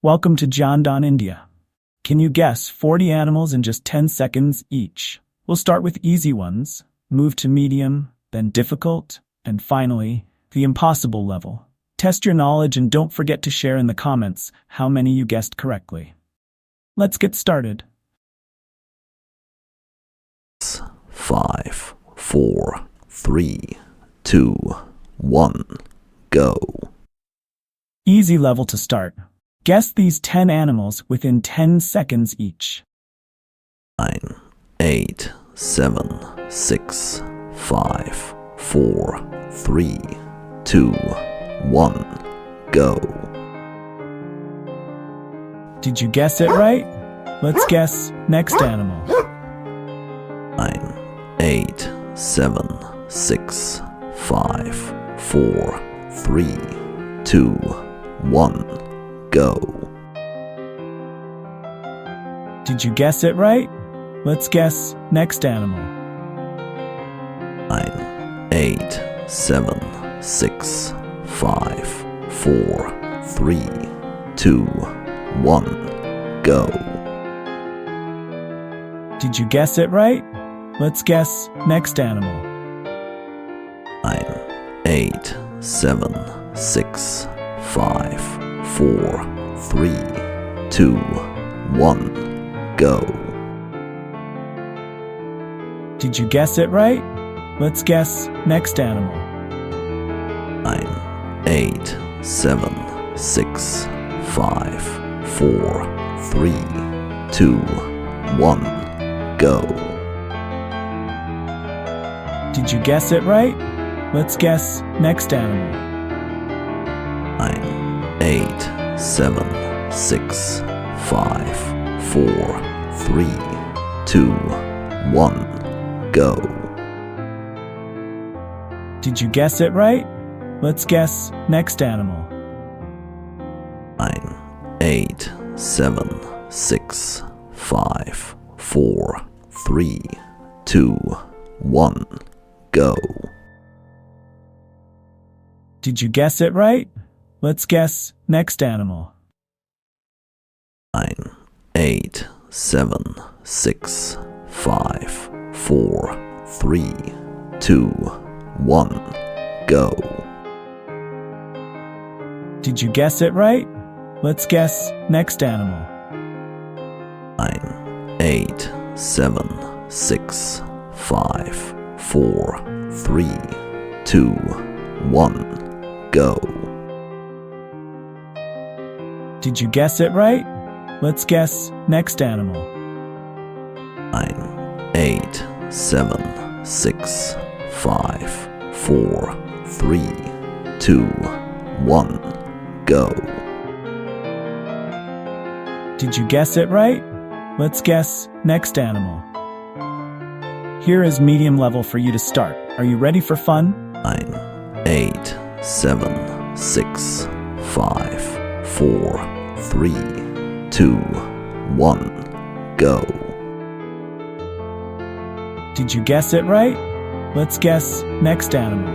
Welcome to GyanDaanIndia. Can you guess 40 animals in just 10 seconds each? We'll start with easy ones, move to medium, then difficult, and finally, the impossible level. Test your knowledge and don't forget to share in the comments how many you guessed correctly. Let's get started. 5, 4, 3, 2, 1, go. Easy level to start. Guess these 10 animals within 10 seconds each. 9, 8, 7, 6, 5, 4, 3, 2, 1, go. Did you guess it right? Let's guess next animal. 9, 8, 7, 6, 5, 4, 3, 2, 1, go. Did you guess it right? Let's guess next animal. 9, 8, 7, 6, 5, 4, 3, 2, 1, go. Did you guess it right? Let's guess next animal. 9, 8, 7, 6, 5, 4, 3, 2, 1, go. Did you guess it right? Let's guess next animal. 9, 8, 7, 6, 5, 4, 3, 2, 1, go. Did you guess it right? Let's guess next animal. 9, 8, 7, 6, 5, 4, 3, 2, 1, go. Did you guess it right? Let's guess next animal. 9, 8, 7, 6, 5, 4, 3, 2, 1, go. Did you guess it right? Let's guess next animal. 9, 8, 7, 6, 5, 4, 3, 2, 1, go. Did you guess it right? Let's guess next animal. 9, 8, 7, 6, 5, 4, 3, 2, 1, go. Did you guess it right? Let's guess next animal. 9, 8, 7, 6, 5, 4, 3, 2, 1, go. Did you guess it right? Let's guess next animal. Here is medium level for you to start. Are you ready for fun? 9, 8, 7, 6, 5, 4, 3, 2, 1, go. Did you guess it right? Let's guess next animal.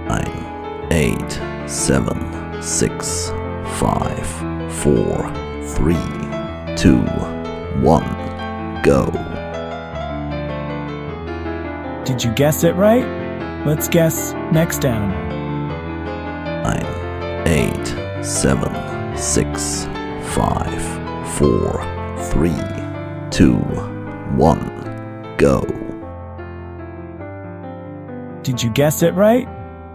9, 8, 7, 6, 5, 4, 3, 2, 1, go. Did you guess it right? Let's guess next animal. 9, 8, 7, 6, 5, 4, 3, 2, 1, go. Did you guess it right?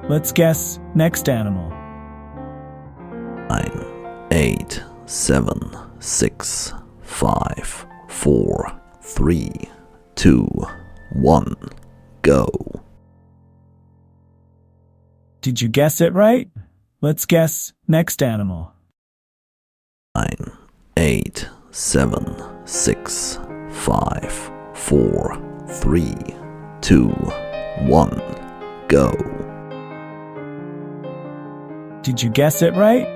Let's guess next animal. 9, 8, 7, 6, 5, 4, 3, 2, 1, go. Did you guess it right? Let's guess next animal. 9, 8, 7, 6, 5, 4, 3, 2, 1, go. Did you guess it right?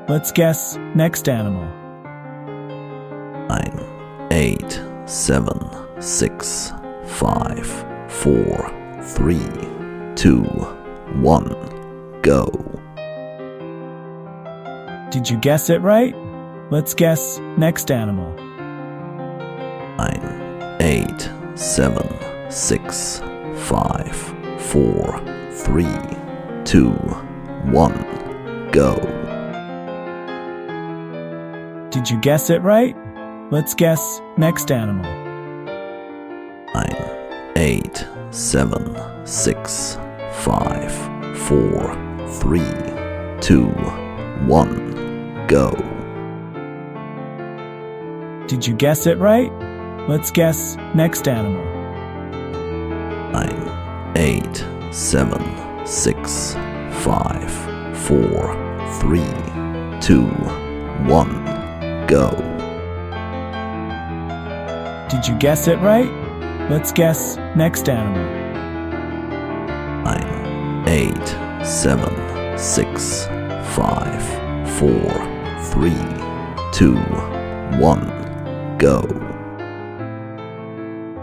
Let's guess next animal. 9, 8, 7, 6, 5, 4, 3, 2, 1, go. Did you guess it right? Let's guess next animal. 9, 8, 7, 6, 5, 4, 3, 2, 1, go. Did you guess it right? Let's guess next animal. 9, 8, 7, 6, 5, 4, 3, 2, 1, go. Did you guess it right? Let's guess next animal. 9, 8, 7, 6, 5, 4, 3, 2, 1, go. Did you guess it right? Let's guess next animal. 9, 8, 7, 6, 5, 4, 3, 2, 1, go.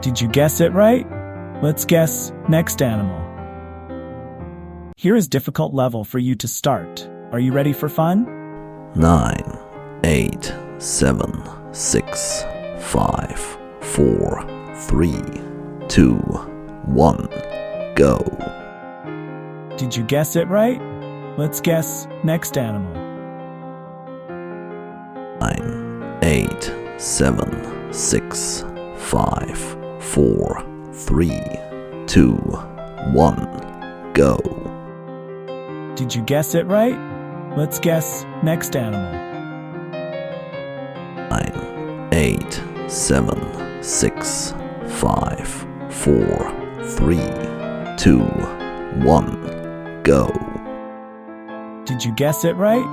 Did you guess it right? Let's guess next animal. Here is difficult level for you to start. Are you ready for fun? 9, 8, 7, 6, 5, 4, 3, 2, 1, go. Did you guess it right? Let's guess next animal. 9, 8, 7, 6, 5, 4, 3, 2, 1, go. Did you guess it right? Let's guess next animal. 9, 8, 7, 6, 5, 4, 3, 2, 1, go. Did you guess it right?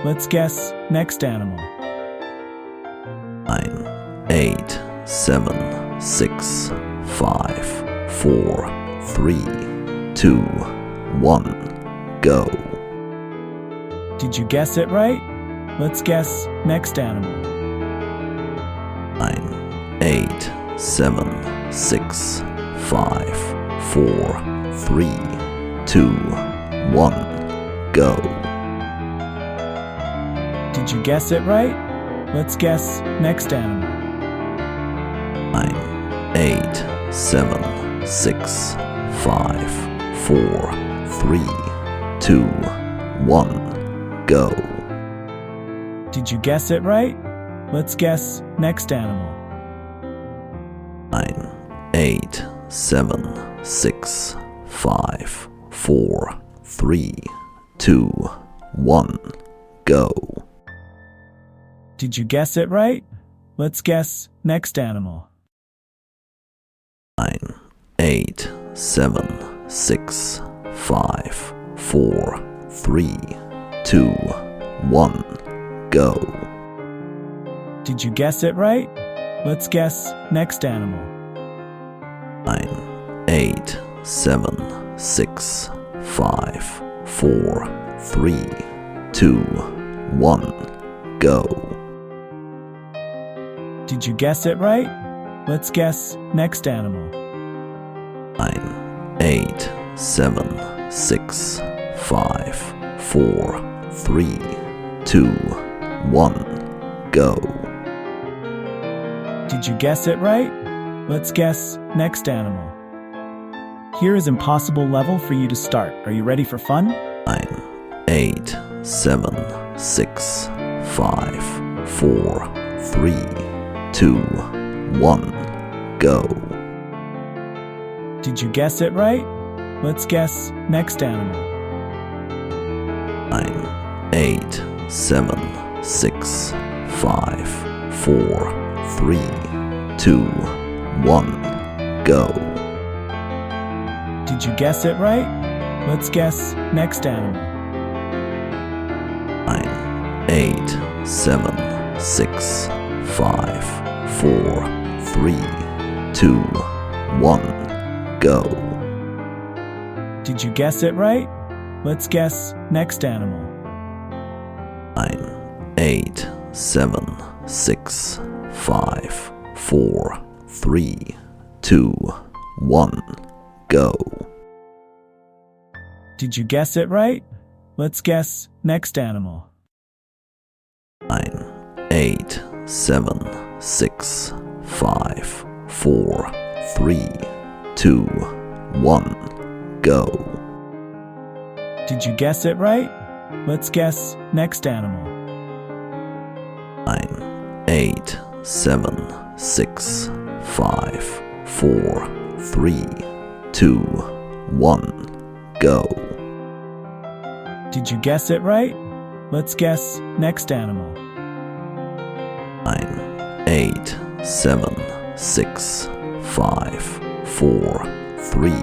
Let's guess next animal. 9, 8, 7, 6, 5, 4, 3, 2, 1, go. Did you guess it right? Let's guess next animal. 9, 8, 7, 6, 5, 4, 3, 2, 1, go. Did you guess it right? Let's guess next animal. 9, 8, 7, 6, 5, 4, 3, 2, 1, go. Did you guess it right? Let's guess next animal. 9, 8, 7, 6, 5, 4, 3, 2, 1, go. Did you guess it right? Let's guess next animal. 9, 8, 7, 6, 5, 4, 3, 2, 1, go. Did you guess it right? Let's guess next animal. 9, 8, 7, 6, 5, 4, 3, 2, 1, go. Did you guess it right? Let's guess next animal. 9, 8, 7, 6, 5, 4, 3, 2, 1, go. Did you guess it right? Let's guess next animal. Here is impossible level for you to start. Are you ready for fun? 9, 8, 7, 6, 5, 4, 3, 2, 1, go. Did you guess it right? Let's guess next animal. 9, 8, 7, 6, 5, 4, 3, 2, 1, go. Did you guess it right? Let's guess next animal. 9, 8, 7, 6, 5, 4, 3, 2, 1, go. Did you guess it right? Let's guess next animal. 9, 8, 7, 6, 5, 4, 3, 2, 1, go. Did you guess it right? Let's guess next animal. 9, 8, 7, 6, 5, 4, 3, 2, 1, go. Did you guess it right? Let's guess next animal. 9, 8, 7, 6, 5, 4, 3, 2, 1, go. Did you guess it right? Let's guess next animal. 9, 8, 7, 6, 5, 4, 3,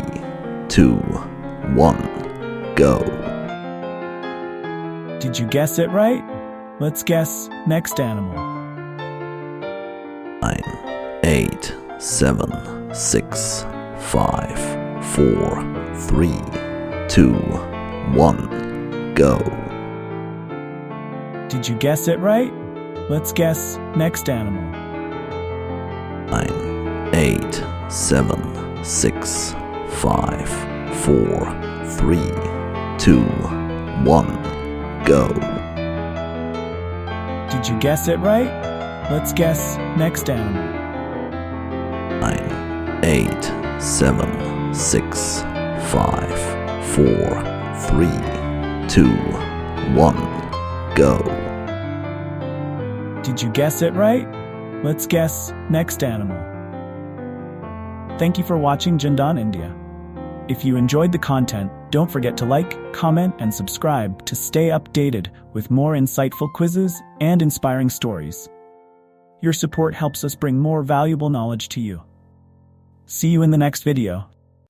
2, 1, go. Did you guess it right? Let's guess next animal. 9, 8, 7, 6, 5, 4, 3, 2, 1, go. Did you guess it right? Let's guess next animal. 9, 8, 7, 6, 5, 4, 3, 2, 1, go. Did you guess it right? Let's guess next animal. 9, 8, 7, 6, 5, 4, 3, 2, 1, go. Did you guess it right? Let's guess next animal. Thank you for watching GyanDaan India. If you enjoyed the content, don't forget to like, comment, and subscribe to stay updated with more insightful quizzes and inspiring stories. Your support helps us bring more valuable knowledge to you. See you in the next video.